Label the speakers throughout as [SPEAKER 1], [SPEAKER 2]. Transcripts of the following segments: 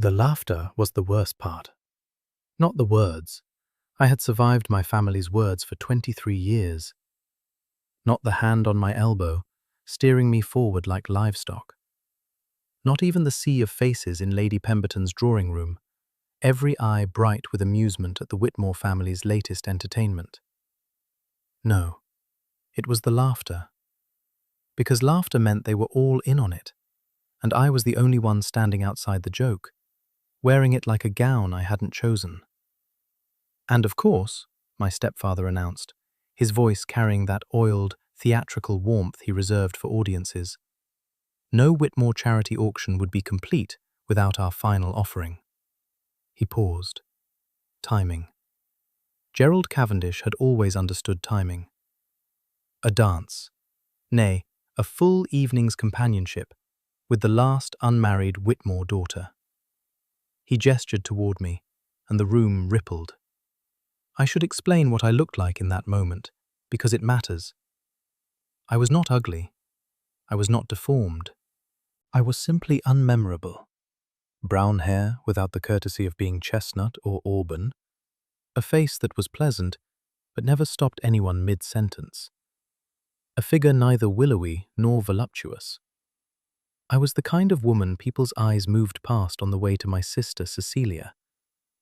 [SPEAKER 1] The laughter was the worst part. Not the words. I had survived my family's words for 23 years. Not the hand on my elbow, steering me forward like livestock. Not even the sea of faces in Lady Pemberton's drawing room, every eye bright with amusement at the Whitmore family's latest entertainment. No, it was the laughter. Because laughter meant they were all in on it, and I was the only one standing outside the joke, wearing it like a gown I hadn't chosen. And of course, my stepfather announced, his voice carrying that oiled, theatrical warmth he reserved for audiences, no Whitmore charity auction would be complete without our final offering. He paused. Timing. Gerald Cavendish had always understood timing. A dance. Nay, a full evening's companionship with the last unmarried Whitmore daughter. He gestured toward me, and the room rippled. I should explain what I looked like in that moment, because it matters. I was not ugly. I was not deformed. I was simply unmemorable. Brown hair without the courtesy of being chestnut or auburn, a face that was pleasant but never stopped anyone mid-sentence, a figure neither willowy nor voluptuous. I was the kind of woman people's eyes moved past on the way to my sister Cecilia,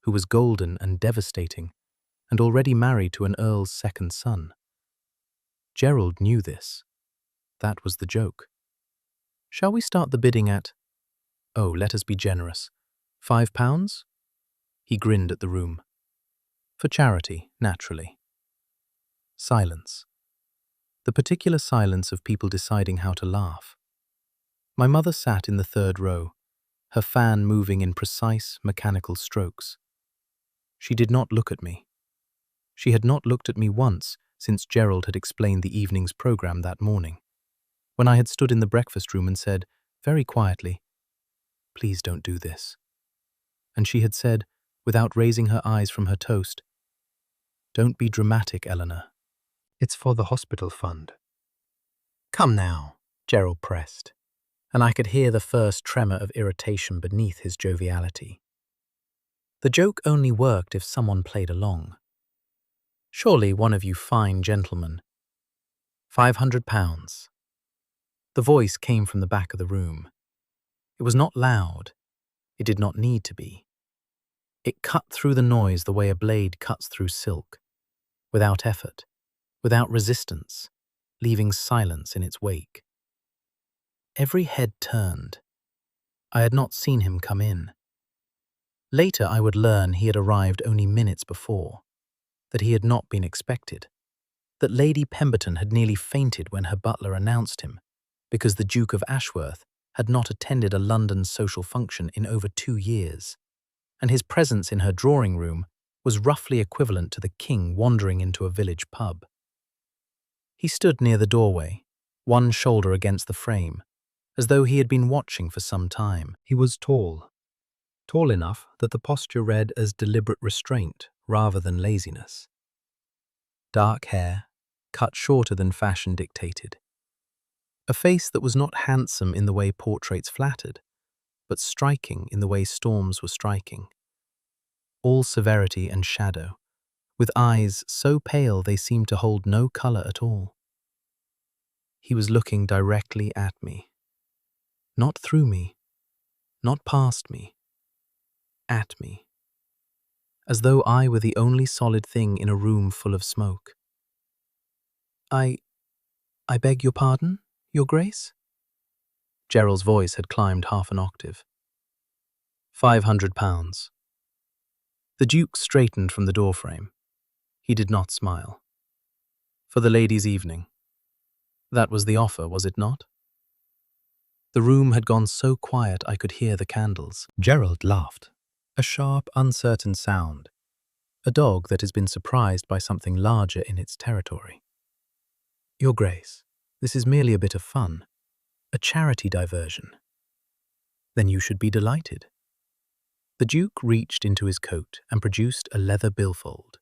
[SPEAKER 1] who was golden and devastating, and already married to an earl's second son. Gerald knew this. That was the joke. Shall we start the bidding at, oh, let us be generous, £5? He grinned at the room. For charity, naturally. Silence. The particular silence of people deciding how to laugh. My mother sat in the third row, her fan moving in precise, mechanical strokes. She did not look at me. She had not looked at me once since Gerald had explained the evening's program that morning, when I had stood in the breakfast room and said, very quietly, "Please don't do this." And she had said, without raising her eyes from her toast, "Don't be dramatic, Eleanor. It's for the hospital fund." "Come now," Gerald pressed, and I could hear the first tremor of irritation beneath his joviality. The joke only worked if someone played along. Surely one of you fine gentlemen. £500. The voice came from the back of the room. It was not loud. It did not need to be. It cut through the noise the way a blade cuts through silk, without effort, without resistance, leaving silence in its wake. Every head turned. I had not seen him come in. Later I would learn he had arrived only minutes before, that he had not been expected, that Lady Pemberton had nearly fainted when her butler announced him, because the Duke of Ashworth had not attended a London social function in over 2 years, and his presence in her drawing room was roughly equivalent to the king wandering into a village pub. He stood near the doorway, one shoulder against the frame, as though he had been watching for some time. He was tall enough that the posture read as deliberate restraint rather than laziness. Dark hair, cut shorter than fashion dictated. A face that was not handsome in the way portraits flattered, but striking in the way storms were striking. All severity and shadow, with eyes so pale they seemed to hold no color at all. He was looking directly at me. Not through me, not past me, at me. As though I were the only solid thing in a room full of smoke. I beg your pardon, Your Grace?" Gerald's voice had climbed half an octave. £500. The Duke straightened from the doorframe. He did not smile. For the ladies' evening. That was the offer, was it not? The room had gone so quiet I could hear the candles. Gerald laughed. A sharp, uncertain sound. A dog that has been surprised by something larger in its territory. "Your Grace, this is merely a bit of fun. A charity diversion." "Then you should be delighted." The Duke reached into his coat and produced a leather billfold.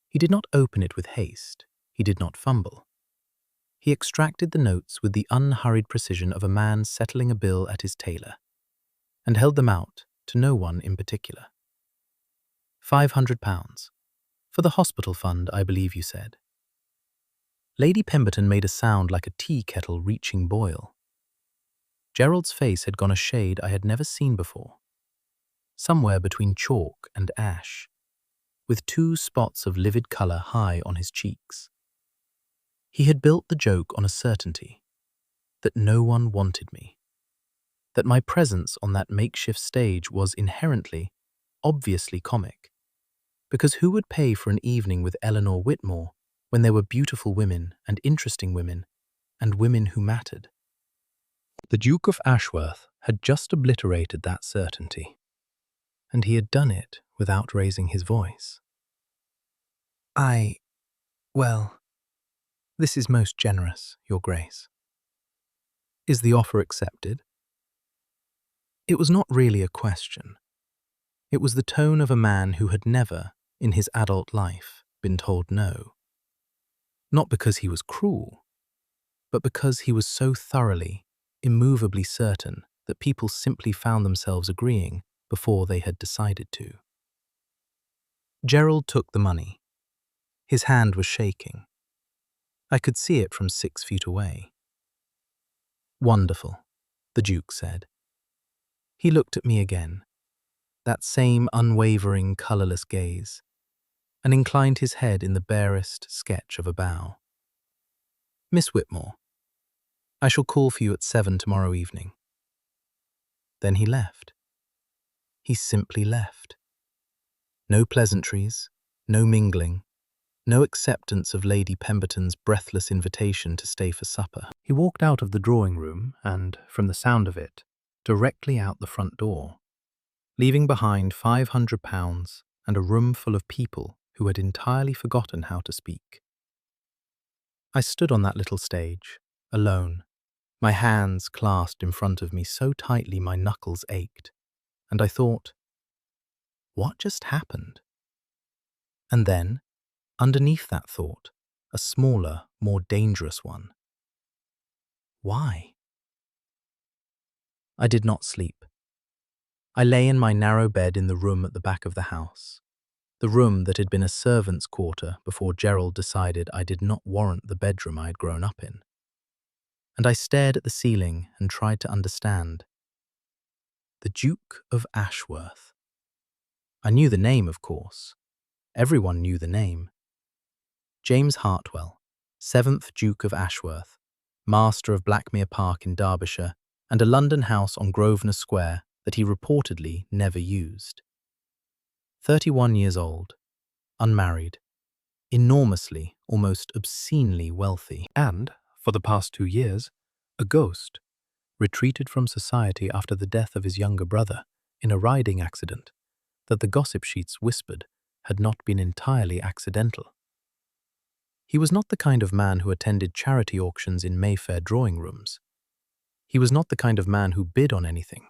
[SPEAKER 1] He did not open it with haste. He did not fumble. He extracted the notes with the unhurried precision of a man settling a bill at his tailor, and held them out to no one in particular. £500. For the hospital fund, I believe you said. Lady Pemberton made a sound like a tea kettle reaching boil. Gerald's face had gone a shade I had never seen before, somewhere between chalk and ash, with 2 spots of livid colour high on his cheeks. He had built the joke on a certainty that no one wanted me, that my presence on that makeshift stage was inherently, obviously comic, because who would pay for an evening with Eleanor Whitmore when there were beautiful women and interesting women and women who mattered? The Duke of Ashworth had just obliterated that certainty, and he had done it without raising his voice. Well, this is most generous, Your Grace. Is the offer accepted? It was not really a question. It was the tone of a man who had never, in his adult life, been told no. Not because he was cruel, but because he was so thoroughly, immovably certain that people simply found themselves agreeing before they had decided to. Gerald took the money. His hand was shaking. I could see it from 6 feet away. Wonderful, the Duke said. He looked at me again, that same unwavering, colourless gaze, and inclined his head in the barest sketch of a bow. Miss Whitmore, I shall call for you at 7 tomorrow evening. Then he left. He simply left. No pleasantries, no mingling, no acceptance of Lady Pemberton's breathless invitation to stay for supper. He walked out of the drawing room and, from the sound of it, directly out the front door, leaving behind £500 and a room full of people who had entirely forgotten how to speak. I stood on that little stage, alone, my hands clasped in front of me so tightly my knuckles ached, and I thought, what just happened? And then, underneath that thought, a smaller, more dangerous one. Why? I did not sleep. I lay in my narrow bed in the room at the back of the house, the room that had been a servant's quarter before Gerald decided I did not warrant the bedroom I had grown up in. And I stared at the ceiling and tried to understand. The Duke of Ashworth. I knew the name, of course. Everyone knew the name. James Hartwell, 7th Duke of Ashworth, master of Blackmere Park in Derbyshire, and a London house on Grosvenor Square that he reportedly never used. 31 years old, unmarried, enormously, almost obscenely wealthy, and, for the past 2 years, a ghost, retreated from society after the death of his younger brother in a riding accident that the gossip sheets whispered had not been entirely accidental. He was not the kind of man who attended charity auctions in Mayfair drawing rooms. He was not the kind of man who bid on anything.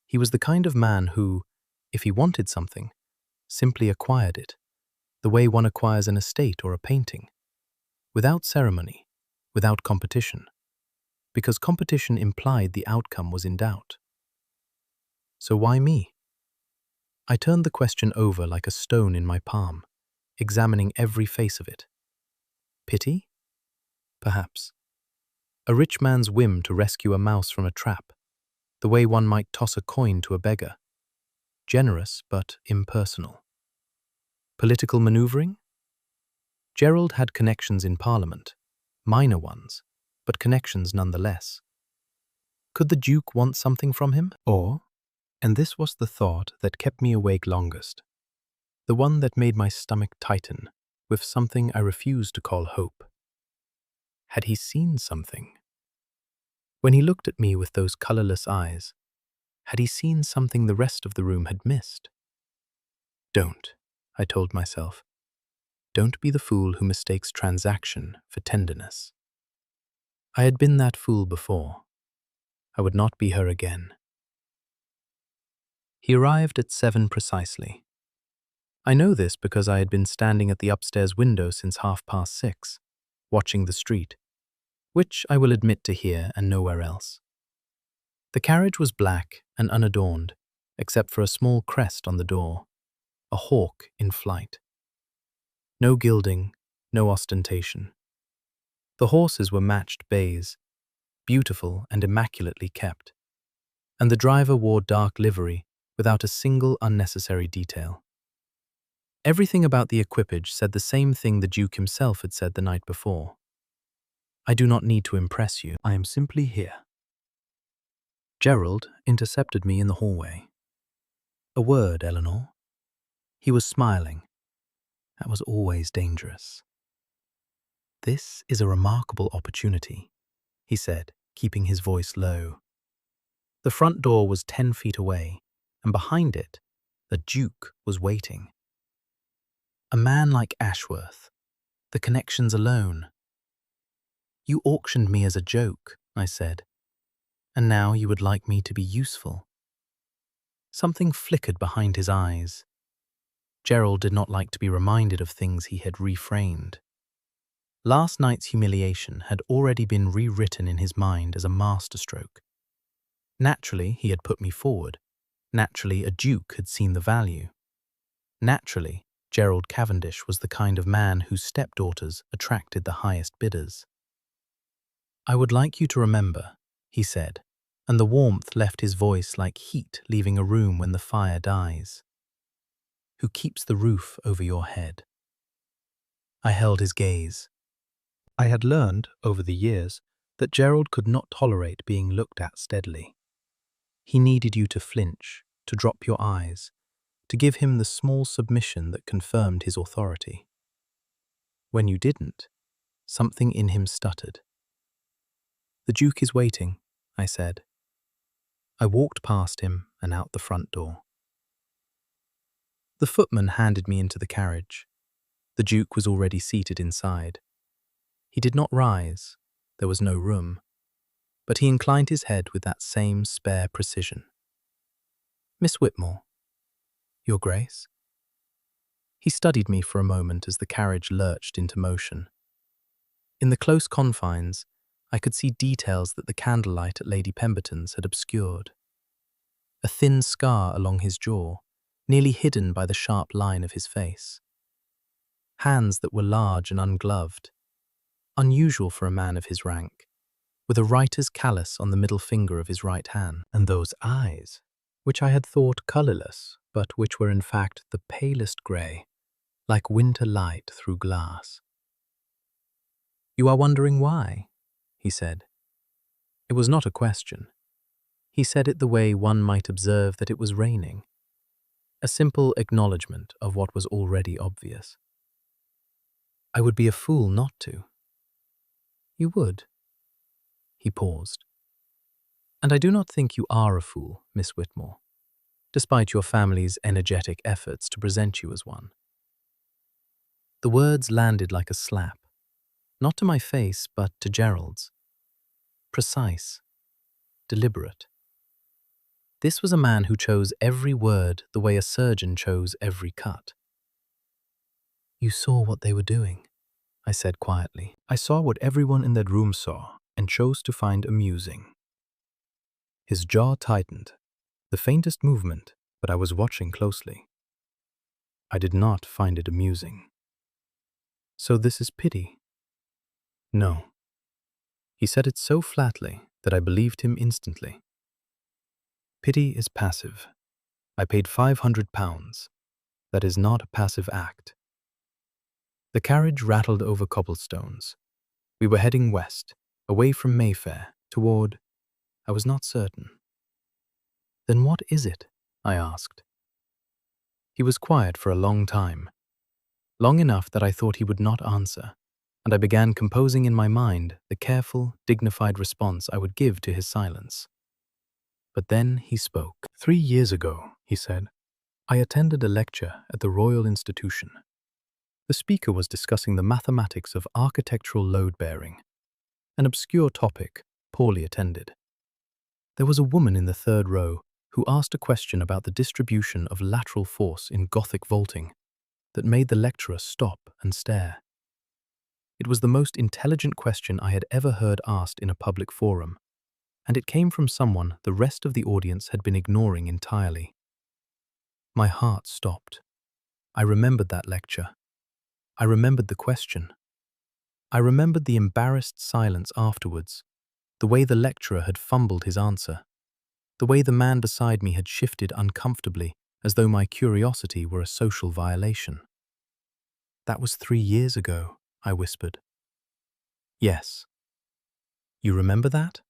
[SPEAKER 1] He was the kind of man who, if he wanted something, simply acquired it, the way one acquires an estate or a painting, without ceremony, without competition, because competition implied the outcome was in doubt. So why me? I turned the question over like a stone in my palm, examining every face of it. Pity? Perhaps. A rich man's whim to rescue a mouse from a trap, the way one might toss a coin to a beggar. Generous but impersonal. Political manoeuvring? Gerald had connections in Parliament, minor ones, but connections nonetheless. Could the Duke want something from him? Or, and this was the thought that kept me awake longest, the one that made my stomach tighten with something I refused to call hope. Had he seen something? When he looked at me with those colourless eyes, had he seen something the rest of the room had missed? Don't, I told myself. Don't be the fool who mistakes transaction for tenderness. I had been that fool before. I would not be her again. He arrived at 7 precisely. I know this because I had been standing at the upstairs window since 6:30, watching the street, which I will admit to here and nowhere else. The carriage was black and unadorned, except for a small crest on the door, a hawk in flight. No gilding, no ostentation. The horses were matched bays, beautiful and immaculately kept, and the driver wore dark livery without a single unnecessary detail. Everything about the equipage said the same thing the Duke himself had said the night before. I do not need to impress you, I am simply here. Gerald intercepted me in the hallway. A word, Eleanor. He was smiling. That was always dangerous. This is a remarkable opportunity, he said, keeping his voice low. The front door was 10 feet away, and behind it, the Duke was waiting. A man like Ashworth, the connections alone. You auctioned me as a joke, I said, and now you would like me to be useful. Something flickered behind his eyes. Gerald did not like to be reminded of things he had reframed. Last night's humiliation had already been rewritten in his mind as a masterstroke. Naturally, he had put me forward. Naturally, a duke had seen the value. Naturally, Gerald Cavendish was the kind of man whose stepdaughters attracted the highest bidders. I would like you to remember, he said, and the warmth left his voice like heat leaving a room when the fire dies. Who keeps the roof over your head? I held his gaze. I had learned, over the years, that Gerald could not tolerate being looked at steadily. He needed you to flinch, to drop your eyes, to give him the small submission that confirmed his authority. When you didn't, something in him stuttered. The Duke is waiting, I said. I walked past him and out the front door. The footman handed me into the carriage. The Duke was already seated inside. He did not rise, there was no room, but he inclined his head with that same spare precision. Miss Whitmore, Your Grace? He studied me for a moment as the carriage lurched into motion. In the close confines, I could see details that the candlelight at Lady Pemberton's had obscured. A thin scar along his jaw, nearly hidden by the sharp line of his face. Hands that were large and ungloved, unusual for a man of his rank, with a writer's callus on the middle finger of his right hand. And those eyes, which I had thought colourless, but which were in fact the palest grey, like winter light through glass. You are wondering why? He said. It was not a question. He said it the way one might observe that it was raining. A simple acknowledgement of what was already obvious. I would be a fool not to. You would. He paused. And I do not think you are a fool, Miss Whitmore, despite your family's energetic efforts to present you as one. The words landed like a slap, not to my face, but to Gerald's. Precise, deliberate. This was a man who chose every word the way a surgeon chose every cut. You saw what they were doing, I said quietly. I saw what everyone in that room saw and chose to find amusing. His jaw tightened, the faintest movement, but I was watching closely. I did not find it amusing. So this is pity? No. He said it so flatly that I believed him instantly. Pity is passive. I paid £500. That is not a passive act. The carriage rattled over cobblestones. We were heading west, away from Mayfair, toward... I was not certain. Then what is it? I asked. He was quiet for a long time, long enough that I thought he would not answer, and I began composing in my mind the careful, dignified response I would give to his silence. But then he spoke. 3 years ago, he said, I attended a lecture at the Royal Institution. The speaker was discussing the mathematics of architectural load-bearing, an obscure topic, poorly attended. There was a woman in the third row who asked a question about the distribution of lateral force in Gothic vaulting that made the lecturer stop and stare. It was the most intelligent question I had ever heard asked in a public forum, and it came from someone the rest of the audience had been ignoring entirely. My heart stopped. I remembered that lecture. I remembered the question. I remembered the embarrassed silence afterwards, the way the lecturer had fumbled his answer, the way the man beside me had shifted uncomfortably as though my curiosity were a social violation. "That was 3 years ago," I whispered. "Yes." "You remember that?"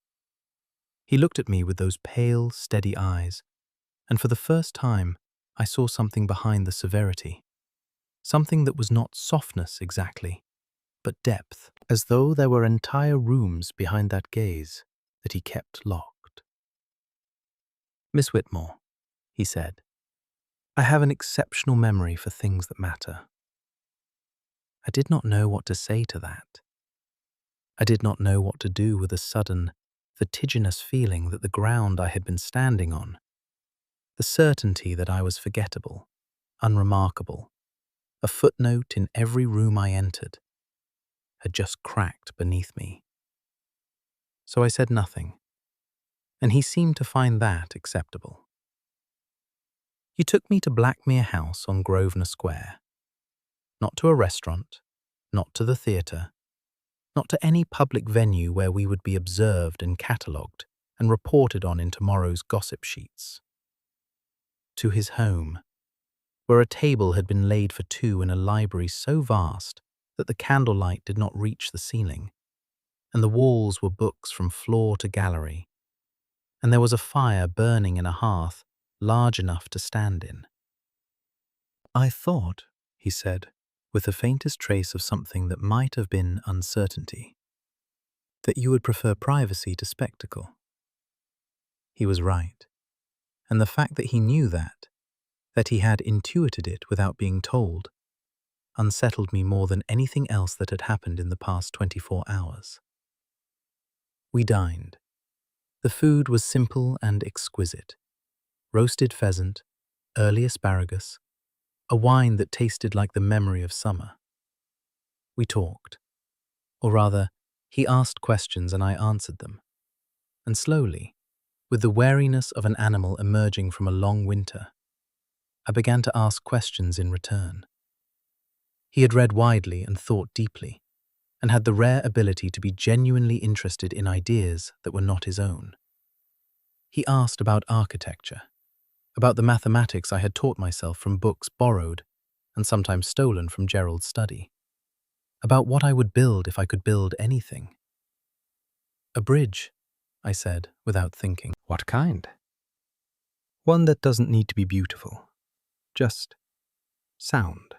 [SPEAKER 1] He looked at me with those pale, steady eyes, and for the first time I saw something behind the severity, something that was not softness exactly, but depth, as though there were entire rooms behind that gaze that he kept locked. "Miss Whitmore," he said, "I have an exceptional memory for things that matter." I did not know what to say to that. I did not know what to do with a sudden, vertiginous feeling that the ground I had been standing on, the certainty that I was forgettable, unremarkable, a footnote in every room I entered, had just cracked beneath me. So I said nothing, and he seemed to find that acceptable. "You took me to Blackmere House on Grosvenor Square. Not to a restaurant, not to the theatre, not to any public venue where we would be observed and catalogued and reported on in tomorrow's gossip sheets. To his home, where a table had been laid for two in a library so vast that the candlelight did not reach the ceiling, and the walls were books from floor to gallery, and there was a fire burning in a hearth large enough to stand in." "I thought," he said, with the faintest trace of something that might have been uncertainty, "that you would prefer privacy to spectacle." He was right, and the fact that he knew that he had intuited it without being told, unsettled me more than anything else that had happened in the past 24 hours. We dined. The food was simple and exquisite. Roasted pheasant, early asparagus, a wine that tasted like the memory of summer. We talked. Or rather, he asked questions and I answered them. And slowly, with the wariness of an animal emerging from a long winter, I began to ask questions in return. He had read widely and thought deeply, and had the rare ability to be genuinely interested in ideas that were not his own. He asked about architecture, about the mathematics I had taught myself from books borrowed and sometimes stolen from Gerald's study, about what I would build if I could build anything. "A bridge," I said, without thinking.
[SPEAKER 2] What kind?
[SPEAKER 1] "One that doesn't need to be beautiful. Just sound.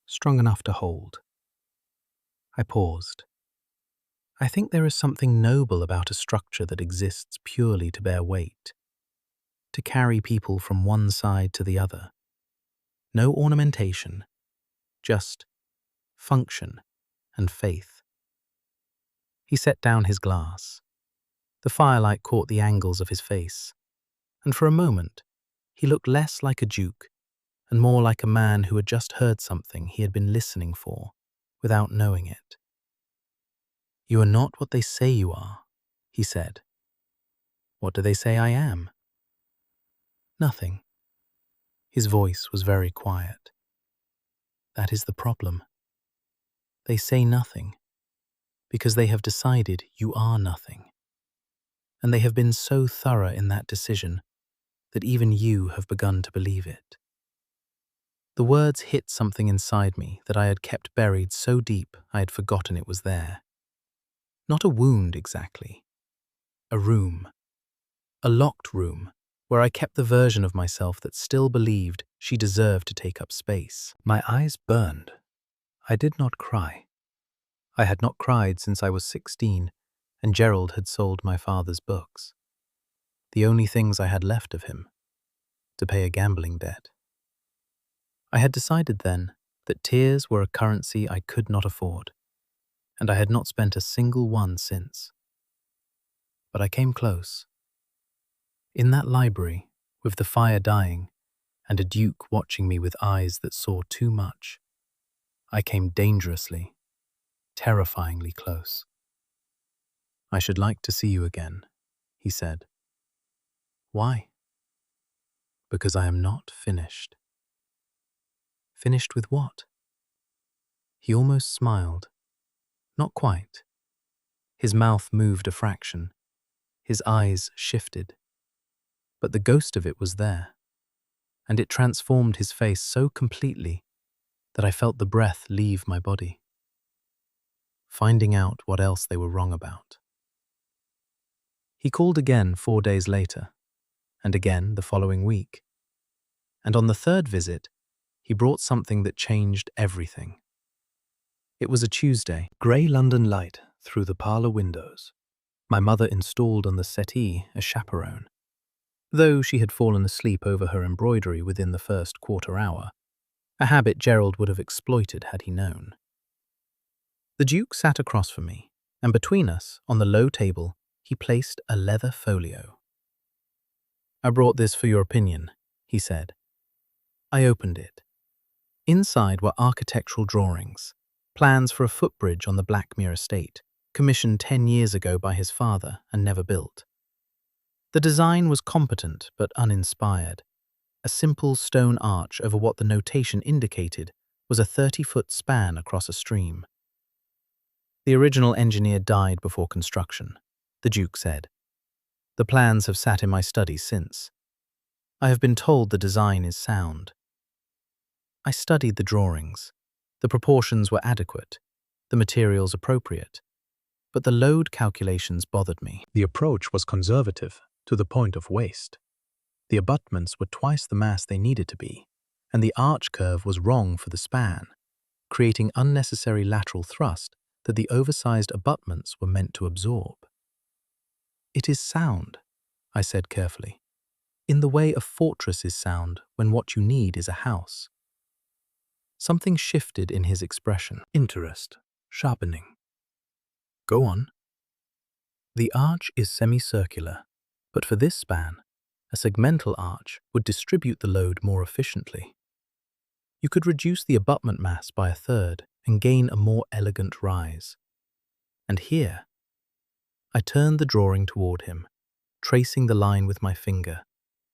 [SPEAKER 1] Strong enough to hold." I paused. I think there is something noble about a structure that exists purely to bear weight, to carry people from one side to the other. No ornamentation, just function and faith. He set down his glass. The firelight caught the angles of his face, and for a moment he looked less like a duke and more like a man who had just heard something he had been listening for without knowing it. "You are not what they say you are," he said. "What do they say I am?" "Nothing." His voice was very quiet. "That is the problem. They say nothing because they have decided you are nothing. And they have been so thorough in that decision that even you have begun to believe it." The words hit something inside me that I had kept buried so deep I had forgotten it was there. Not a wound exactly. A room. A locked room where I kept the version of myself that still believed she deserved to take up space. My eyes burned. I did not cry. I had not cried since I was 16, and Gerald had sold my father's books. The only things I had left of him, to pay a gambling debt. I had decided then that tears were a currency I could not afford, and I had not spent a single one since. But I came close. In that library, with the fire dying, and a duke watching me with eyes that saw too much, I came dangerously, terrifyingly close. "I should like to see you again," he said. "Why?" Because I am not finished. Finished with what? He almost smiled. Not quite. His mouth moved a fraction. His eyes shifted. But the ghost of it was there, and it transformed his face so completely that I felt the breath leave my body. Finding out what else they were wrong about. He called again 4 days later, and again the following week. And on the third visit, he brought something that changed everything. It was a Tuesday, grey London light through the parlor windows. My mother installed on the settee a chaperone. Though she had fallen asleep over her embroidery within the first quarter hour, a habit Gerald would have exploited had he known. The Duke sat across from me, and between us, on the low table, he placed a leather folio. "I brought this for your opinion," he said. I opened it. Inside were architectural drawings, plans for a footbridge on the Blackmere estate, commissioned 10 years ago by his father and never built. The design was competent but uninspired. A simple stone arch over what the notation indicated was a 30-foot span across a stream. The original engineer died before construction, the Duke said. The plans have sat in my study since. I have been told the design is sound. I studied the drawings. The proportions were adequate, the materials appropriate, but the load calculations bothered me. The approach was conservative, to the point of waste. The abutments were twice the mass they needed to be, and the arch curve was wrong for the span, creating unnecessary lateral thrust that the oversized abutments were meant to absorb. "It is sound," I said carefully, "in the way a fortress is sound when what you need is a house." Something shifted in his expression. Interest, sharpening. "Go on." "The arch is semicircular, but for this span, a segmental arch would distribute the load more efficiently. You could reduce the abutment mass by a third and gain a more elegant rise. And here," I turned the drawing toward him, tracing the line with my finger,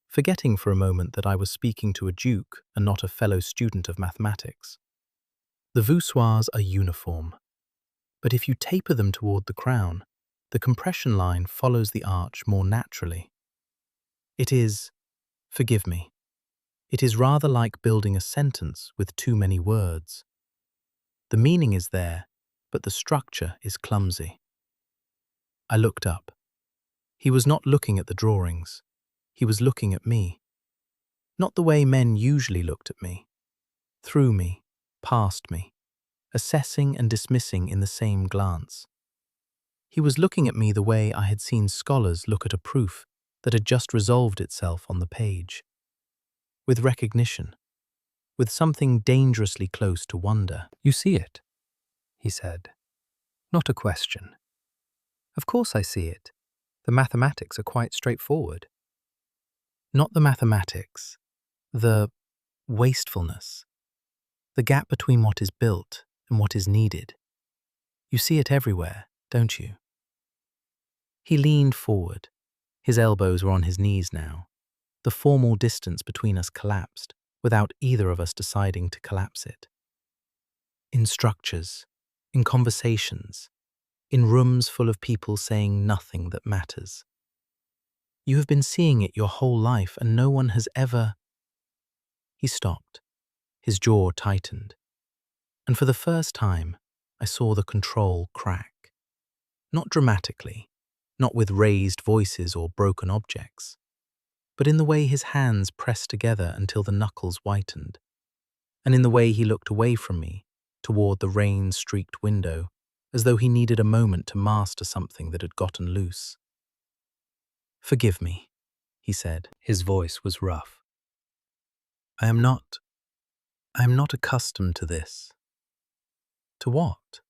[SPEAKER 1] forgetting for a moment that I was speaking to a duke and not a fellow student of mathematics. "The voussoirs are uniform, but if you taper them toward the crown, the compression line follows the arch more naturally. It is, forgive me, it is rather like building a sentence with too many words. The meaning is there, but the structure is clumsy." I looked up. He was not looking at the drawings. He was looking at me. Not the way men usually looked at me. Through me, past me, assessing and dismissing in the same glance. He was looking at me the way I had seen scholars look at a proof that had just resolved itself on the page. With recognition, with something dangerously close to wonder. "You see it," he said. "Not a question." "Of course I see it. The mathematics are quite straightforward." "Not the mathematics. The wastefulness. The gap between what is built and what is needed. You see it everywhere, don't you?" He leaned forward. His elbows were on his knees now. The formal distance between us collapsed, without either of us deciding to collapse it. "In structures, in conversations, in rooms full of people saying nothing that matters. You have been seeing it your whole life and no one has ever—" He stopped. His jaw tightened. And for the first time, I saw the control crack. Not dramatically, not with raised voices or broken objects, but in the way his hands pressed together until the knuckles whitened, and in the way he looked away from me, toward the rain-streaked window, as though he needed a moment to master something that had gotten loose. "Forgive me," he said. His voice was rough. I am not accustomed to this." "To what?"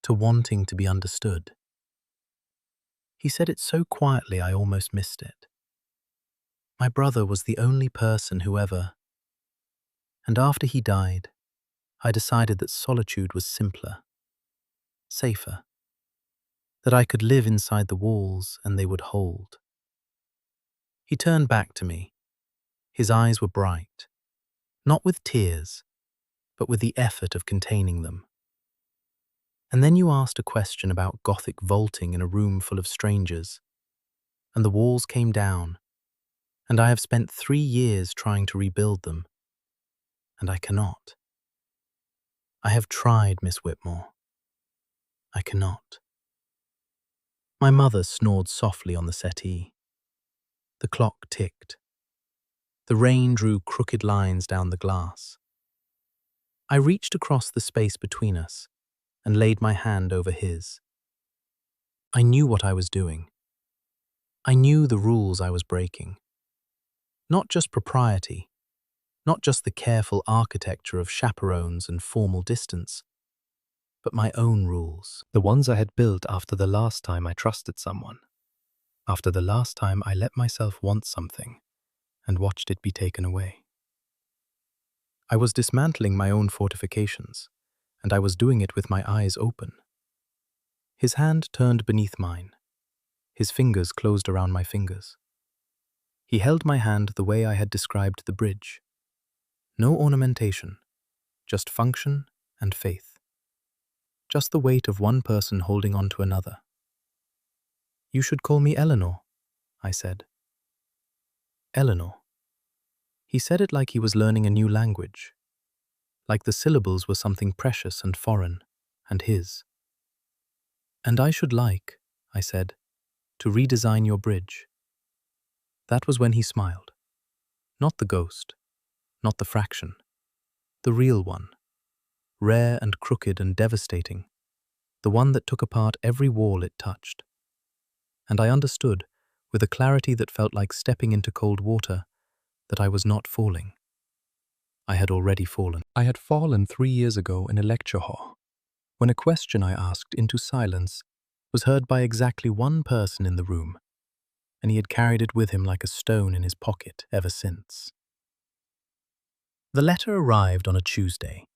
[SPEAKER 1] "To wanting to be understood." He said it so quietly I almost missed it. My brother was the only person who ever... And after he died, I decided that solitude was simpler, safer, that I could live inside the walls and they would hold. He turned back to me, His eyes were bright, not with tears, but with the effort of containing them. And then you asked a question about Gothic vaulting in a room full of strangers, and the walls came down, and I have spent 3 years trying to rebuild them, and I cannot. I have tried, Miss Whitmore. I cannot. My mother snored softly on the settee. The clock ticked. The rain drew crooked lines down the glass. I reached across the space between us and laid my hand over his. I knew what I was doing. I knew the rules I was breaking. Not just propriety, not just the careful architecture of chaperones and formal distance, but my own rules. The ones I had built after the last time I trusted someone. After the last time I let myself want something and watched it be taken away. I was dismantling my own fortifications, and I was doing it with my eyes open. His hand turned beneath mine. His fingers closed around my fingers. He held my hand the way I had described the bridge. No ornamentation, just function and faith. Just the weight of one person holding on to another. "You should call me Eleanor," I said. Eleanor. He said it like he was learning a new language, like the syllables were something precious and foreign, and his. "And I should like," I said, "to redesign your bridge." That was when he smiled. Not the ghost, not the fraction, the real one, rare and crooked and devastating, the one that took apart every wall it touched. And I understood, with a clarity that felt like stepping into cold water, that I was not falling. I had already fallen. I had fallen 3 years ago in a lecture hall, when a question I asked into silence was heard by exactly one person in the room, and he had carried it with him like a stone in his pocket ever since. The letter arrived on a Tuesday.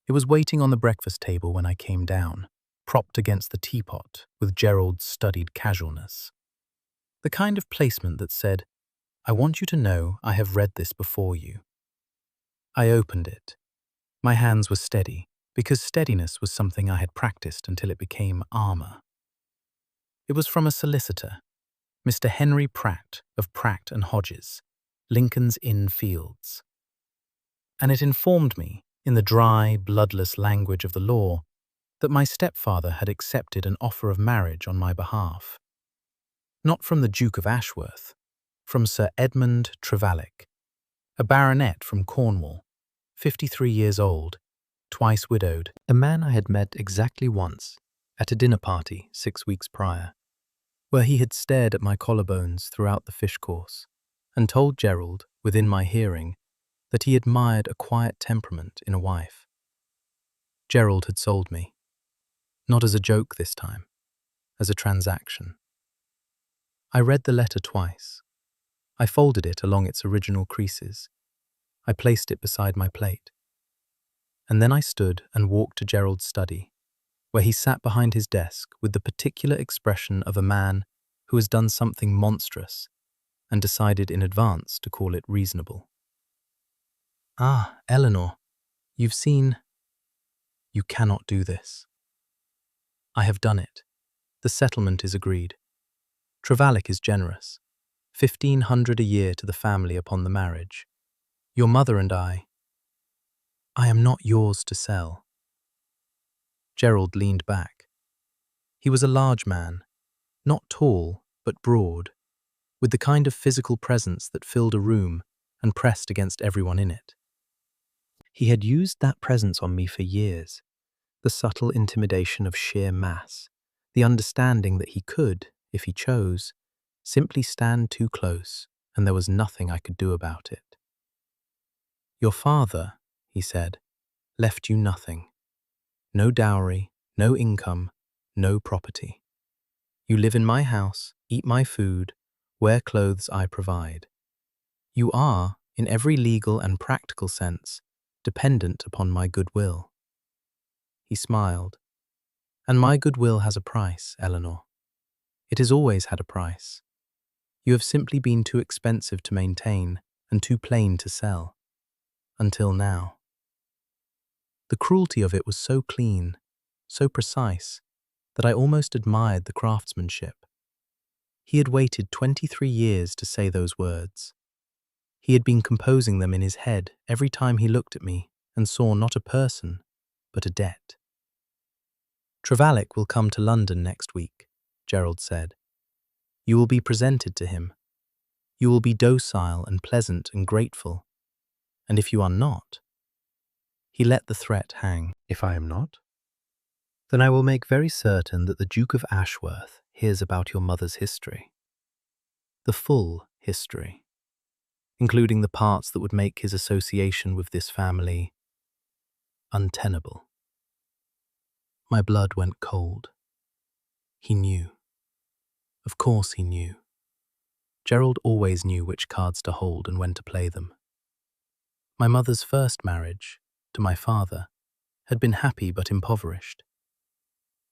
[SPEAKER 1] It was waiting on the breakfast table when I came down, propped against the teapot with Gerald's studied casualness. The kind of placement that said, "I want you to know I have read this before you." I opened it. My hands were steady, because steadiness was something I had practiced until it became armor. It was from a solicitor, Mr. Henry Pratt of Pratt and Hodges, Lincoln's Inn Fields. And it informed me, in the dry, bloodless language of the law, that my stepfather had accepted an offer of marriage on my behalf. Not from the Duke of Ashworth, from Sir Edmund Trevalick, a baronet from Cornwall, 53 years old, twice widowed, a man I had met exactly once at a dinner party 6 weeks prior, where he had stared at my collarbones throughout the fish course and told Gerald, within my hearing, that he admired a quiet temperament in a wife. Gerald had sold me, not as a joke this time, as a transaction. I read the letter twice. I folded it along its original creases. I placed it beside my plate. And then I stood and walked to Gerald's study, where he sat behind his desk with the particular expression of a man who has done something monstrous and decided in advance to call it reasonable. "Ah, Eleanor, you've seen—" "You cannot do this." "I have done it. The settlement is agreed. Trevalick is generous. 1,500 a year to the family upon the marriage. Your mother and I am not yours to sell." Gerald leaned back. He was a large man, not tall, but broad, with the kind of physical presence that filled a room and pressed against everyone in it. He had used that presence on me for years, the subtle intimidation of sheer mass, the understanding that he could, if he chose, simply stand too close, and there was nothing I could do about it. "Your father," he said, "left you nothing. No dowry, no income, no property. You live in my house, eat my food, wear clothes I provide. You are, in every legal and practical sense, dependent upon my goodwill." He smiled. "And my goodwill has a price, Eleanor. It has always had a price. You have simply been too expensive to maintain and too plain to sell, until now. The cruelty of it was so clean, so precise, that I almost admired the craftsmanship. He had waited 23 years to say those words. He had been composing them in his head every time he looked at me and saw not a person, but a debt. "Trevallick will come to London next week," Gerald said. "You will be presented to him. You will be docile and pleasant and grateful. And if you are not—" He let the threat hang. "If I am not? Then I will make very certain that the Duke of Ashworth hears about your mother's history. The full history, including the parts that would make his association with this family untenable." My blood went cold. He knew. Of course he knew. Gerald always knew which cards to hold and when to play them. My mother's first marriage, to my father, had been happy but impoverished.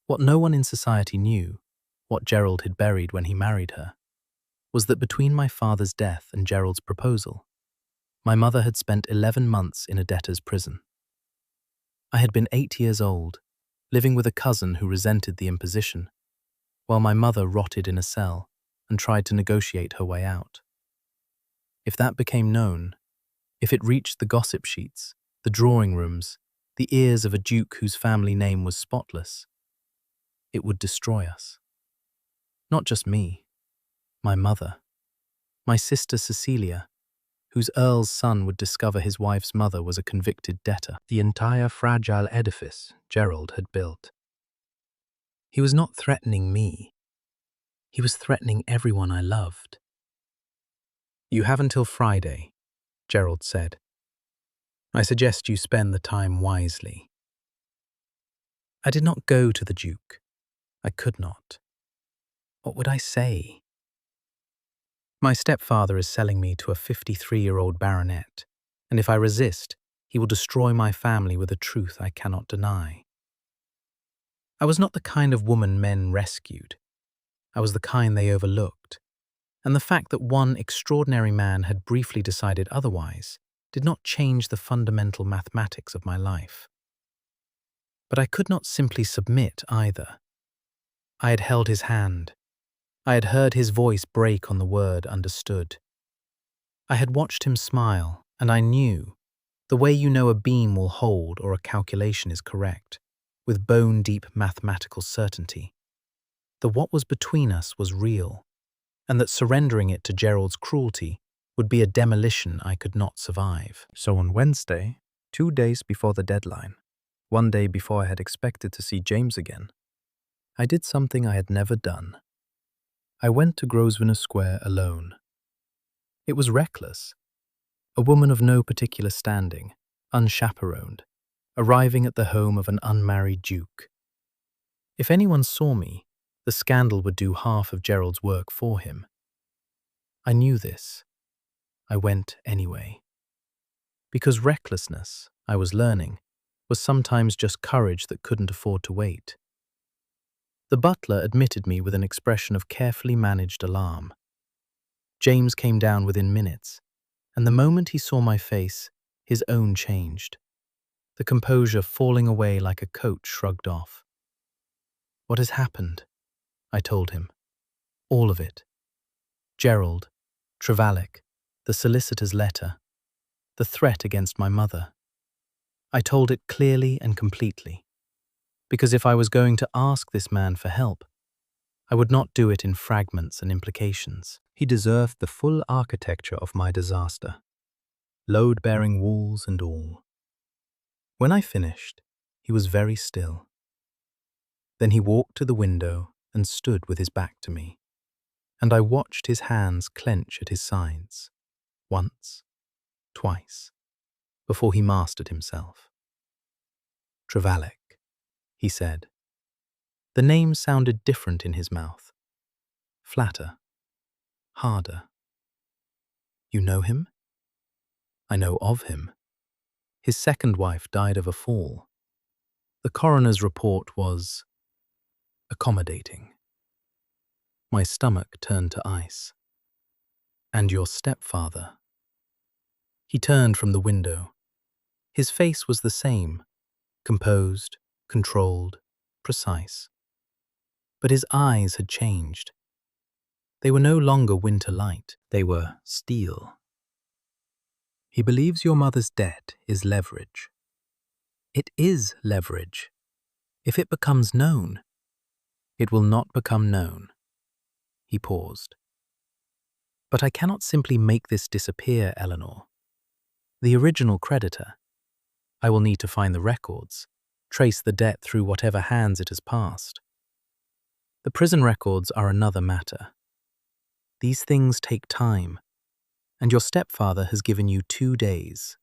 [SPEAKER 1] What no one in society knew, what Gerald had buried when he married her, was that between my father's death and Gerald's proposal, my mother had spent 11 months in a debtor's prison. I had been 8 years old, living with a cousin who resented the imposition, while my mother rotted in a cell and tried to negotiate her way out. If that became known, if it reached the gossip sheets, the drawing rooms, the ears of a duke whose family name was spotless, it would destroy us. Not just me, my mother, my sister Cecilia, whose earl's son would discover his wife's mother was a convicted debtor. The entire fragile edifice Gerald had built. He was not threatening me. He was threatening everyone I loved. "You have until Friday," Gerald said. "I suggest you spend the time wisely." I did not go to the Duke. I could not. What would I say? "My stepfather is selling me to a 53-year-old baronet, and if I resist, he will destroy my family with a truth I cannot deny." I was not the kind of woman men rescued. I was the kind they overlooked. And the fact that one extraordinary man had briefly decided otherwise did not change the fundamental mathematics of my life. But I could not simply submit either. I had held his hand. I had heard his voice break on the word understood. I had watched him smile, and I knew, the way you know a beam will hold or a calculation is correct, with bone-deep mathematical certainty, that what was between us was real, and that surrendering it to Gerald's cruelty would be a demolition I could not survive. So on Wednesday, 2 days before the deadline, 1 day before I had expected to see James again, I did something I had never done. I went to Grosvenor Square alone. It was reckless. A woman of no particular standing, unchaperoned, arriving at the home of an unmarried duke. If anyone saw me, the scandal would do half of Gerald's work for him. I knew this. I went anyway. Because recklessness, I was learning, was sometimes just courage that couldn't afford to wait. The butler admitted me with an expression of carefully managed alarm. James came down within minutes, and the moment he saw my face, his own changed, the composure falling away like a coat shrugged off. "What has happened?" I told him. All of it. Gerald, Trevallick, the solicitor's letter, the threat against my mother. I told it clearly and completely, because if I was going to ask this man for help, I would not do it in fragments and implications. He deserved the full architecture of my disaster, load-bearing walls and all. When I finished, he was very still. Then he walked to the window and stood with his back to me, and I watched his hands clench at his sides, once, twice, before he mastered himself. "Trevallick," he said. The name sounded different in his mouth, flatter, harder. "You know him?" "I know of him. His second wife died of a fall. The coroner's report was accommodating." My stomach turned to ice. "And your stepfather?" He turned from the window. His face was the same, composed, controlled, precise. But his eyes had changed. They were no longer winter light, they were steel. He believes your mother's debt is leverage. It is leverage. If it becomes known, it will not become known. He paused. But I cannot simply make this disappear, Eleanor. The original creditor. I will need to find the records, trace the debt through whatever hands it has passed. The prison records are another matter. These things take time, and your stepfather has given you 2 days.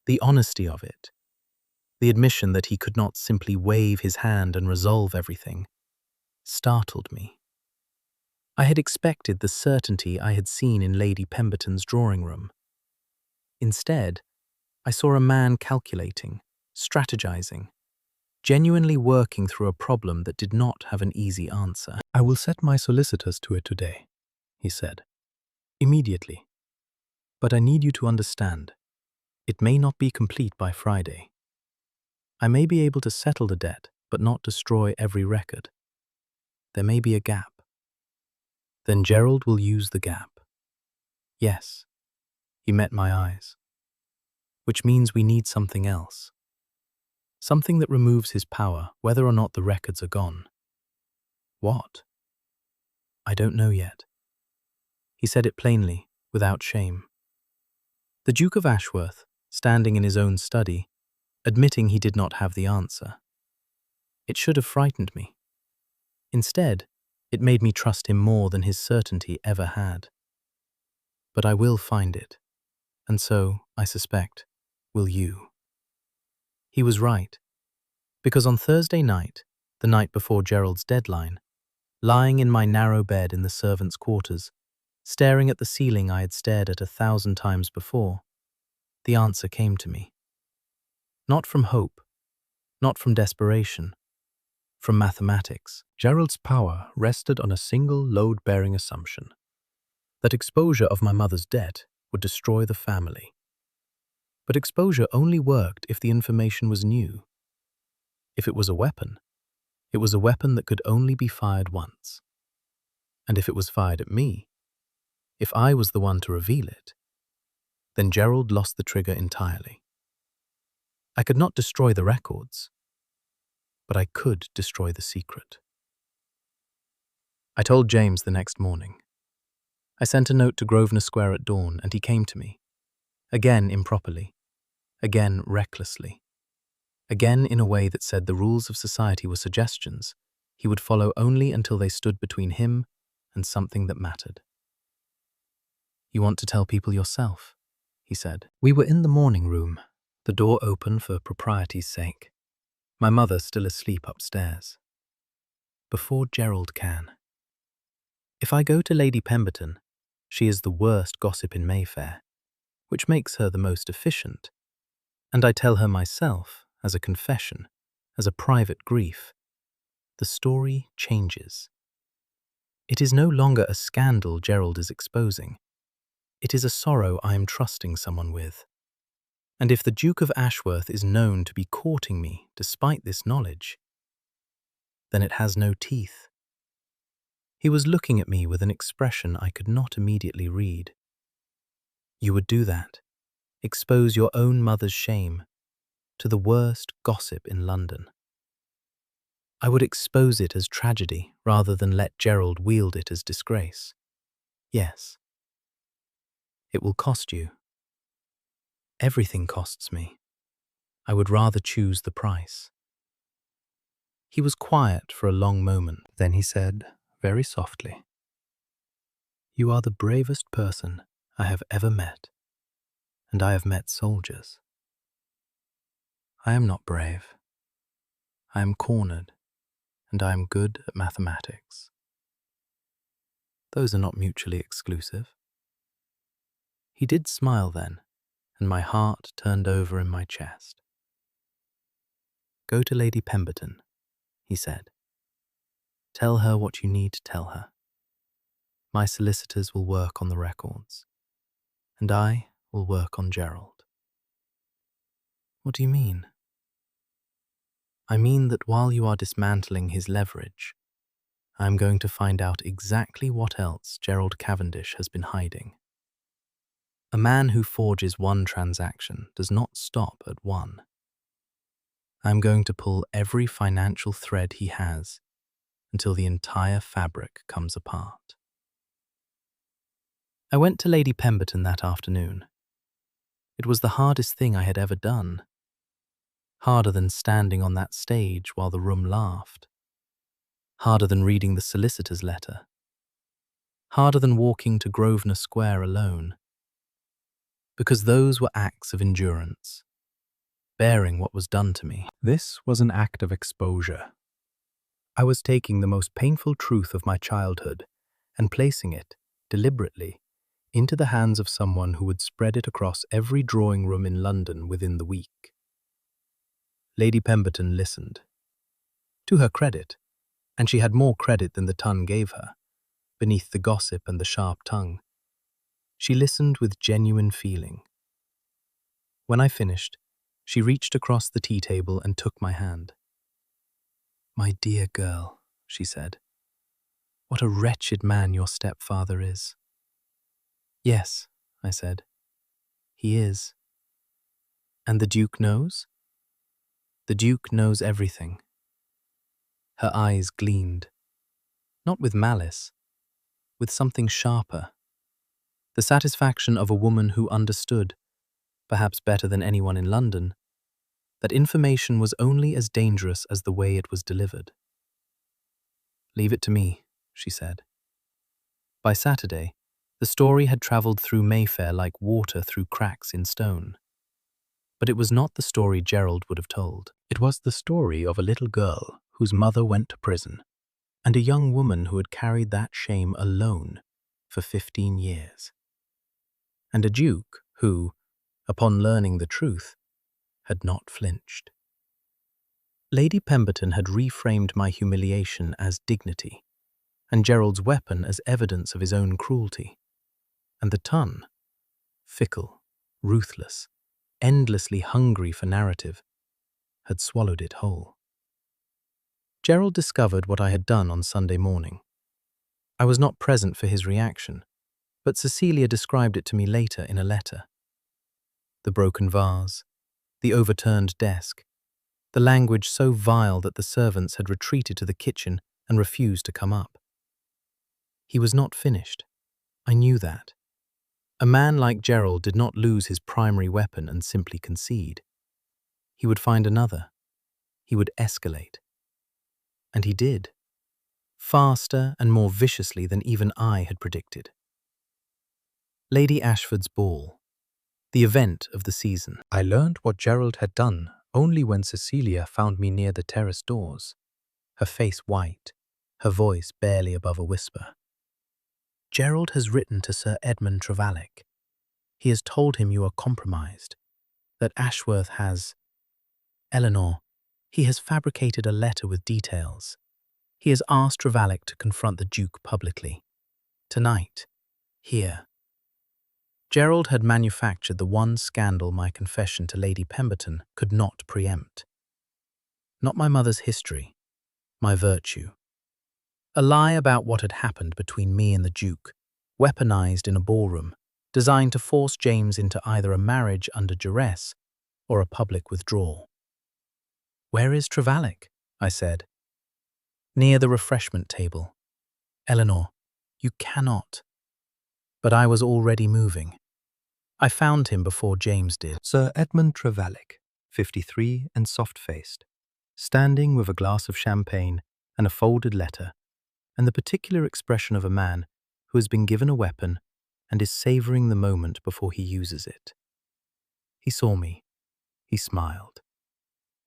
[SPEAKER 1] The honesty of it, the admission that he could not simply wave his hand and resolve everything, startled me. I had expected the certainty I had seen in Lady Pemberton's drawing room. Instead, I saw a man calculating, strategizing, genuinely working through a problem that did not have an easy answer. I will set my solicitors to it today, he said. Immediately. But I need you to understand, it may not be complete by Friday. I may be able to settle the debt, but not destroy every record. There may be a gap. Then Gerald will use the gap. Yes, he met my eyes. Which means we need something else. Something that removes his power, whether or not the records are gone. What? I don't know yet. He said it plainly, without shame. The Duke of Ashworth, standing in his own study, admitting he did not have the answer. It should have frightened me. Instead, it made me trust him more than his certainty ever had. But I will find it, and so, I suspect, will you. He was right, because on Thursday night, the night before Gerald's deadline, lying in my narrow bed in the servants' quarters, staring at the ceiling I had stared at 1,000 times before, the answer came to me. Not from hope, not from desperation, from mathematics. Gerald's power rested on a single load-bearing assumption, that exposure of my mother's debt would destroy the family. But exposure only worked if the information was new. If it was a weapon, it was a weapon that could only be fired once. And if it was fired at me, if I was the one to reveal it, then Gerald lost the trigger entirely. I could not destroy the records, but I could destroy the secret. I told James the next morning. I sent a note to Grosvenor Square at dawn, and he came to me. Again improperly, again recklessly, again in a way that said the rules of society were suggestions he would follow only until they stood between him and something that mattered. You want to tell people yourself, he said. We were in the morning room, the door open for propriety's sake, my mother still asleep upstairs. Before Gerald can. If I go to Lady Pemberton, she is the worst gossip in Mayfair, which makes her the most efficient, and I tell her myself, as a confession, as a private grief, the story changes. It is no longer a scandal Gerald is exposing. It is a sorrow I am trusting someone with. And if the Duke of Ashworth is known to be courting me despite this knowledge, then it has no teeth. He was looking at me with an expression I could not immediately read. You would do that, expose your own mother's shame to the worst gossip in London. I would expose it as tragedy rather than let Gerald wield it as disgrace. Yes. It will cost you. Everything costs me. I would rather choose the price. He was quiet for a long moment. Then he said, very softly, You are the bravest person I have ever met, and I have met soldiers. I am not brave. I am cornered, and I am good at mathematics. Those are not mutually exclusive. He did smile then, and my heart turned over in my chest. Go to Lady Pemberton, he said. Tell her what you need to tell her. My solicitors will work on the records, and I will work on Gerald. What do you mean? I mean that while you are dismantling his leverage, I am going to find out exactly what else Gerald Cavendish has been hiding. A man who forges one transaction does not stop at one. I am going to pull every financial thread he has until the entire fabric comes apart. I went to Lady Pemberton that afternoon. It was the hardest thing I had ever done. Harder than standing on that stage while the room laughed. Harder than reading the solicitor's letter. Harder than walking to Grosvenor Square alone. Because those were acts of endurance, bearing what was done to me. This was an act of exposure. I was taking the most painful truth of my childhood and placing it, deliberately, into the hands of someone who would spread it across every drawing room in London within the week. Lady Pemberton listened. To her credit, and she had more credit than the ton gave her, beneath the gossip and the sharp tongue, she listened with genuine feeling. When I finished, she reached across the tea table and took my hand. "My dear girl," she said, "what a wretched man your stepfather is." "Yes," I said, "he is." "And the Duke knows?" "The Duke knows everything." Her eyes gleamed, not with malice, with something sharper. The satisfaction of a woman who understood, perhaps better than anyone in London, that information was only as dangerous as the way it was delivered. "Leave it to me," she said. By Saturday, the story had travelled through Mayfair like water through cracks in stone. But it was not the story Gerald would have told. It was the story of a little girl whose mother went to prison, and a young woman who had carried that shame alone for 15 years. And a duke who, upon learning the truth, had not flinched. Lady Pemberton had reframed my humiliation as dignity, and Gerald's weapon as evidence of his own cruelty. And the ton, fickle, ruthless, endlessly hungry for narrative, had swallowed it whole. Gerald discovered what I had done on Sunday morning. I was not present for his reaction, but Cecilia described it to me later in a letter. The broken vase, the overturned desk, the language so vile that the servants had retreated to the kitchen and refused to come up. He was not finished. I knew that. A man like Gerald did not lose his primary weapon and simply concede. He would find another. He would escalate. And he did. Faster and more viciously than even I had predicted. Lady Ashford's ball. The event of the season. I learned what Gerald had done only when Cecilia found me near the terrace doors, her face white, her voice barely above a whisper. "Gerald has written to Sir Edmund Trevalick. He has told him you are compromised, that Ashworth has... Eleanor, he has fabricated a letter with details. He has asked Trevalick to confront the Duke publicly. Tonight, here." Gerald had manufactured the one scandal my confession to Lady Pemberton could not preempt. Not my mother's history, my virtue. A lie about what had happened between me and the Duke, weaponized in a ballroom, designed to force James into either a marriage under duress or a public withdrawal. "Where is Trevalick?" I said. "Near the refreshment table." "Eleanor, you cannot." But I was already moving. I found him before James did. Sir Edmund Trevalick, 53 and soft-faced, standing with a glass of champagne and a folded letter, and the particular expression of a man who has been given a weapon and is savouring the moment before he uses it. He saw me. He smiled.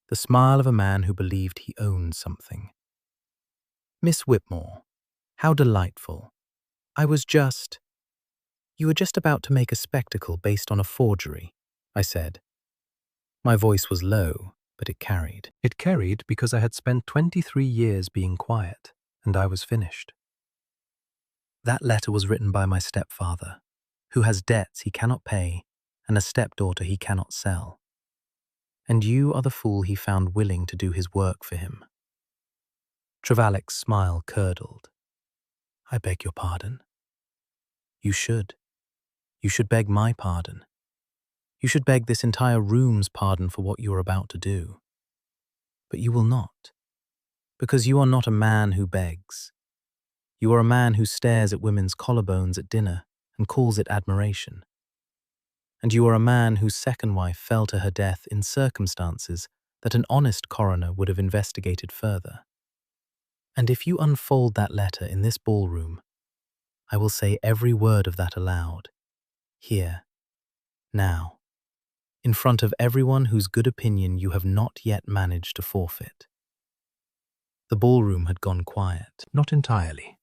[SPEAKER 1] The smile of a man who believed he owned something. "Miss Whitmore, how delightful. I was just... You were just about to make a spectacle based on a forgery," I said. My voice was low, but it carried. It carried because I had spent 23 years being quiet, and I was finished. That letter was written by my stepfather, who has debts he cannot pay and a stepdaughter he cannot sell. And you are the fool he found willing to do his work for him." Trevallick's smile curdled. "I beg your pardon." "You should. You should beg my pardon. You should beg this entire room's pardon for what you are about to do. But you will not, because you are not a man who begs. You are a man who stares at women's collarbones at dinner and calls it admiration. And you are a man whose second wife fell to her death in circumstances that an honest coroner would have investigated further. And if you unfold that letter in this ballroom, I will say every word of that aloud, here, now, in front of everyone whose good opinion you have not yet managed to forfeit." The ballroom had gone quiet. Not entirely.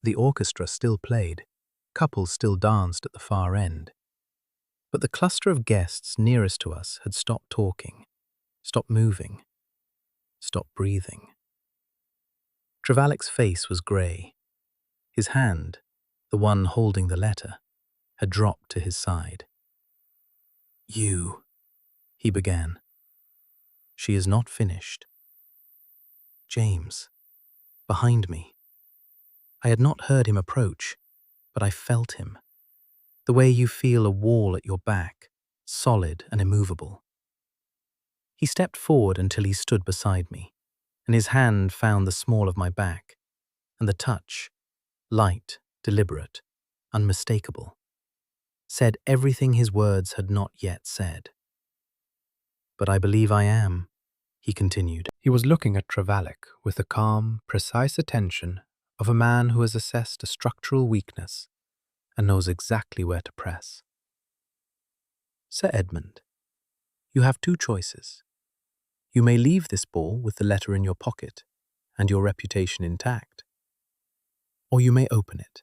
[SPEAKER 1] The orchestra still played, couples still danced at the far end. But the cluster of guests nearest to us had stopped talking, stopped moving, stopped breathing. Trevallick's face was grey. His hand, the one holding the letter, had dropped to his side. "You," he began. "She is not finished." James, behind me. I had not heard him approach, but I felt him. The way you feel a wall at your back, solid and immovable. He stepped forward until he stood beside me, and his hand found the small of my back, and the touch, light, deliberate, unmistakable, said everything his words had not yet said. "But I believe I am," he continued. He was looking at Trevallick with the calm, precise attention of a man who has assessed a structural weakness and knows exactly where to press. "Sir Edmund, you have two choices. You may leave this ball with the letter in your pocket and your reputation intact, or you may open it,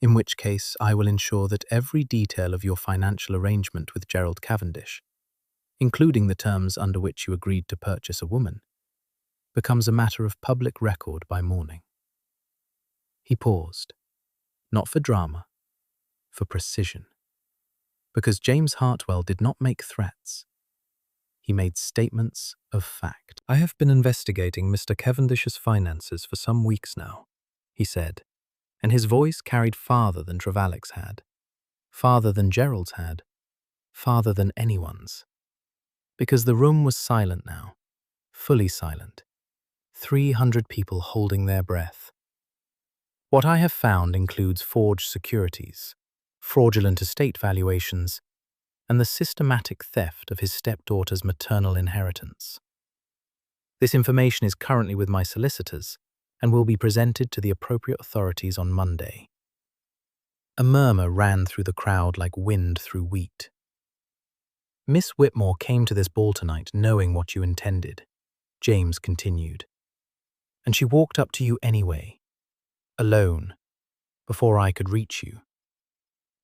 [SPEAKER 1] in which case I will ensure that every detail of your financial arrangement with Gerald Cavendish, including the terms under which you agreed to purchase a woman, becomes a matter of public record by morning." He paused, not for drama, for precision. Because James Hartwell did not make threats. He made statements of fact. "I have been investigating Mr. Cavendish's finances for some weeks now," he said, and his voice carried farther than Trevallick's had, farther than Gerald's had, farther than anyone's. Because the room was silent now, fully silent, 300 people holding their breath. "What I have found includes forged securities, fraudulent estate valuations, and the systematic theft of his stepdaughter's maternal inheritance. This information is currently with my solicitors and will be presented to the appropriate authorities on Monday." A murmur ran through the crowd like wind through wheat. "Miss Whitmore came to this ball tonight knowing what you intended," James continued. "And she walked up to you anyway, alone, before I could reach you.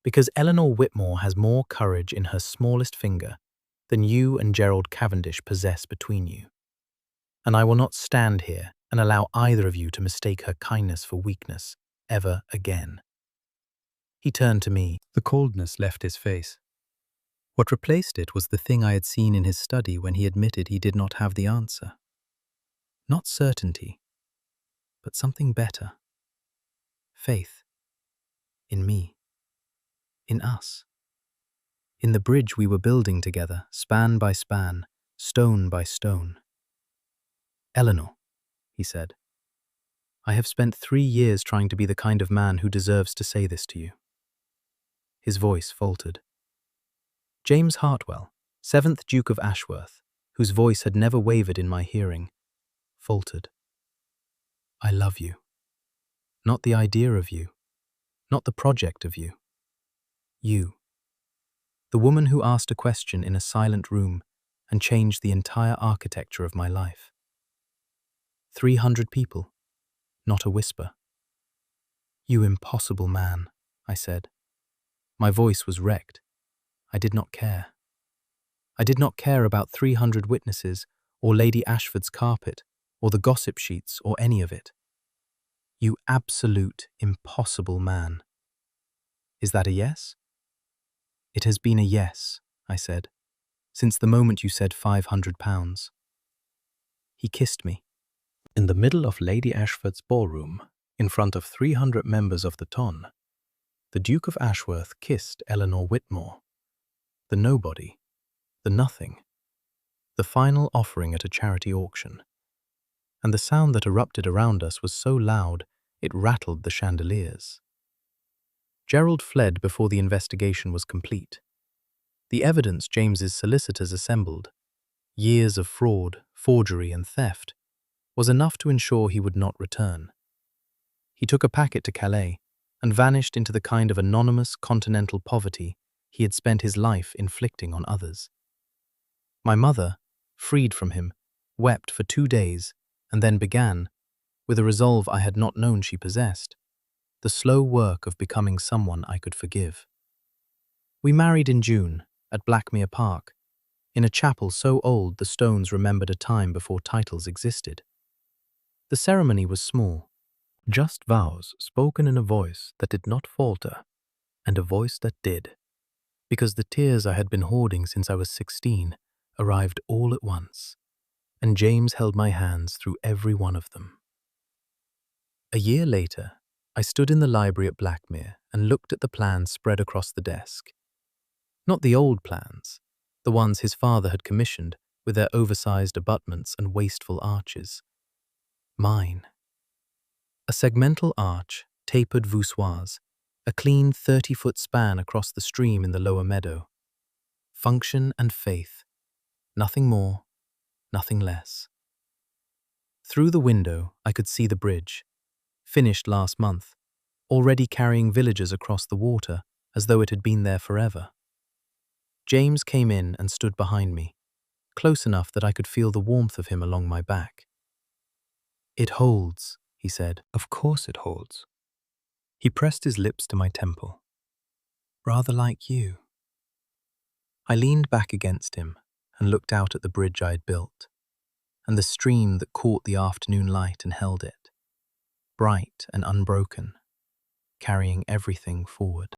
[SPEAKER 1] Because Eleanor Whitmore has more courage in her smallest finger than you and Gerald Cavendish possess between you. And I will not stand here and allow either of you to mistake her kindness for weakness ever again." He turned to me. The coldness left his face. What replaced it was the thing I had seen in his study when he admitted he did not have the answer. Not certainty, but something better. Faith. In me. In us. In the bridge we were building together, span by span, stone by stone. "Eleanor," he said, "I have spent 3 years trying to be the kind of man who deserves to say this to you." His voice faltered. James Hartwell, 7th Duke of Ashworth, whose voice had never wavered in my hearing, faltered. "I love you. Not the idea of you. Not the project of you. You. The woman who asked a question in a silent room and changed the entire architecture of my life. 300 people. Not a whisper." "You impossible man," I said. My voice was wrecked. I did not care. I did not care about 300 witnesses, or Lady Ashford's carpet, or the gossip sheets, or any of it. "You absolute impossible man." Is that a yes? "It has been a yes," I said, "since the moment you said £500. He kissed me. In the middle of Lady Ashford's ballroom, in front of 300 members of the ton, the Duke of Ashworth kissed Eleanor Whitmore, the nobody, the nothing, the final offering at a charity auction. And the sound that erupted around us was so loud it rattled the chandeliers. Gerald fled before the investigation was complete. The evidence James's solicitors assembled, years of fraud, forgery and theft, was enough to ensure he would not return. He took a packet to Calais and vanished into the kind of anonymous continental poverty he had spent his life inflicting on others. My mother, freed from him, wept for 2 days and then began, with a resolve I had not known she possessed, the slow work of becoming someone I could forgive. We married in June, at Blackmere Park, in a chapel so old the stones remembered a time before titles existed. The ceremony was small, just vows spoken in a voice that did not falter, and a voice that did, because the tears I had been hoarding since I was 16 arrived all at once, and James held my hands through every one of them. A year later, I stood in the library at Blackmere and looked at the plans spread across the desk. Not the old plans, the ones his father had commissioned with their oversized abutments and wasteful arches. Mine. A segmental arch, tapered voussoirs, a clean 30-foot span across the stream in the lower meadow. Function and faith. Nothing more, nothing less. Through the window, I could see the bridge, finished last month, already carrying villagers across the water as though it had been there forever. James came in and stood behind me, close enough that I could feel the warmth of him along my back. "It holds," he said. "Of course it holds." He pressed his lips to my temple. "Rather like you." I leaned back against him and looked out at the bridge I had built, and the stream that caught the afternoon light and held it, bright and unbroken, carrying everything forward.